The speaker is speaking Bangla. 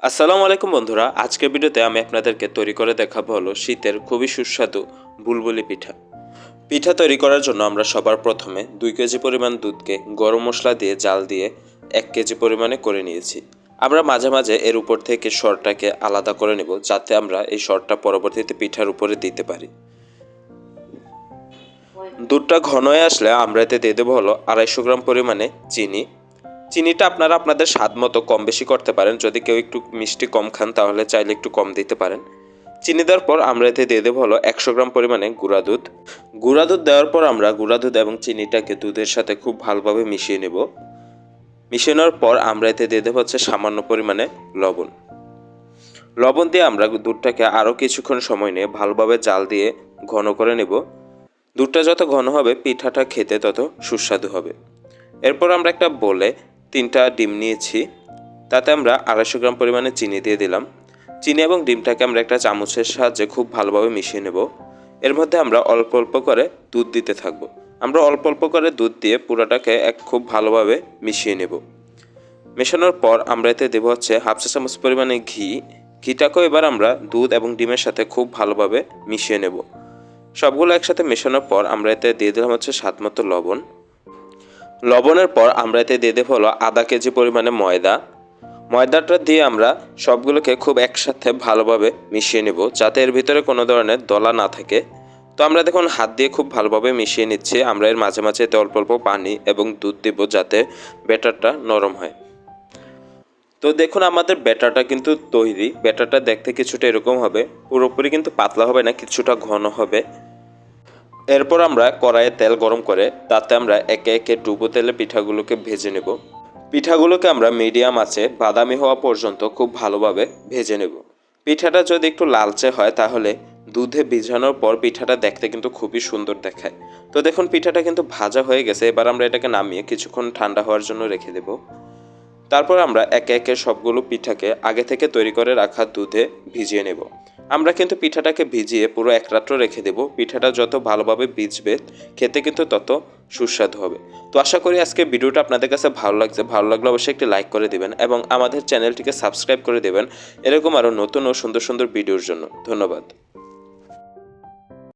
আসসালামু আলাইকুম বন্ধুরা, আজকের ভিডিওতে আমি আপনাদেরকে তৈরি করে দেখাবো হলো শীতের খুবই সুস্বাদু বুলবুলি পিঠা। পিঠা তৈরি করার জন্য আমরা সবার প্রথমে 2 কেজি পরিমাণ দুধকে গরম মশলা দিয়ে জাল দিয়ে 1 কেজি পরিমাণে করে নিয়েছি। আমরা মাঝে মাঝে এর উপর থেকে সরটাকে আলাদা করে নেব, যাতে আমরা এই সরটা পরবর্তীতে পিঠার উপরে দিতে পারি। দুধটা ঘন হয়ে আসলে আমরা এতে দিয়ে দেবো হলো 250 গ্রাম পরিমাণে চিনি। চিনিটা আপনারা আপনাদের স্বাদ মতো কম বেশি করতে পারেন। যদি কেউ একটু মিষ্টি কম খান তাহলে চাইলে একটু কম দিতে পারেন। চিনি দেওয়ার পর আমরা এতে দিয়ে দেবো হলো 100 গ্রাম পরিমাণে গুঁড়া দুধ। গুঁড়া দুধ দেওয়ার পর আমরা গুঁড়া দুধ এবং চিনিটাকে দুধের সাথে খুব ভালোভাবে মিশিয়ে নেব। মিশিয়ে নেওয়ার পর আমরা এতে দিয়ে দেবো হচ্ছে সামান্য পরিমাণে লবণ। লবণ দিয়ে আমরা দুধটাকে আরও কিছুক্ষণ সময় নিয়ে ভালোভাবে জাল দিয়ে ঘন করে নেব। দুধটা যত ঘন হবে পিঠাটা খেতে তত সুস্বাদু হবে। এরপর আমরা একটা বলে 3টা ডিম নিয়েছি, তাতে আমরা 250 গ্রাম পরিমাণে চিনি দিয়ে দিলাম। চিনি এবং ডিমটাকে আমরা একটা চামচের সাহায্যে খুব ভালোভাবে মিশিয়ে নেব। এর মধ্যে আমরা অল্প অল্প করে দুধ দিতে থাকবো। আমরা অল্প অল্প করে দুধ দিয়ে পুরোটাকে খুব ভালোভাবে মিশিয়ে নেব। মেশানোর পর আমরা এতে দেবো হচ্ছে 1/2 চা চামচ পরিমাণে ঘি। ঘিটাকেও এবার আমরা দুধ এবং ডিমের সাথে খুব ভালোভাবে মিশিয়ে নেব। সবগুলো একসাথে মেশানোর পর আমরা এতে দিয়ে দিলাম হচ্ছে স্বাদ মতো লবণ। লবণের পর আমরা এতে দিয়ে দেবো হলো 1/2 কেজি পরিমাণে ময়দা। ময়দাটা দিয়ে আমরা সবগুলোকে খুব একসাথে ভালোভাবে মিশিয়ে নেব, যাতে এর ভিতরে কোনো ধরনের দলা না থাকে। তো আমরা দেখুন হাত দিয়ে খুব ভালোভাবে মিশিয়ে নিচ্ছি। আমরা এর মাঝে মাঝে এতে অল্প অল্প পানি এবং দুধ দেব, যাতে ব্যাটারটা নরম হয়। তো দেখুন আমাদের ব্যাটারটা কিন্তু তৈরি। ব্যাটারটা দেখতে কিছুটা এরকম হবে, পুরোপুরি কিন্তু পাতলা হবে না, কিছুটা ঘন হবে। এরপর আমরা কড়াইয়ে তেল গরম করে তাতে আমরা একে একে ডুবো তেলে পিঠাগুলোকে ভেজে নেব। পিঠাগুলোকে আমরা মিডিয়াম আঁচে বাদামি হওয়া পর্যন্ত খুব ভালোভাবে ভেজে নেব। পিঠাটা যদি একটু লালচে হয় তাহলে দুধে ভিজানোর পর পিঠাটা দেখতে কিন্তু খুবই সুন্দর দেখায়। তো দেখুন পিঠাটা কিন্তু ভাজা হয়ে গেছে। এবার আমরা এটাকে নামিয়ে কিছুক্ষণ ঠান্ডা হওয়ার জন্য রেখে দেব। তারপর আমরা একে একে সবগুলো পিঠাকে আগে থেকে তৈরি করে রাখা দুধে ভিজিয়ে নেব। আমরা কিন্তু পিঠাটাকে ভিজিয়ে পুরো এক রাত্র রেখে দেব। পিঠাটা যত ভালোভাবে ভিজবে খেতে কিন্তু তত সুস্বাদু হবে। তো আশা করি আজকে ভিডিওটা আপনাদের কাছে ভালো লাগছে। ভালো লাগলে অবশ্যই একটি লাইক করে দেবেন এবং আমাদের চ্যানেলটিকে সাবস্ক্রাইব করে দেবেন এরকম আরও নতুন ও সুন্দর সুন্দর ভিডিওর জন্য। ধন্যবাদ।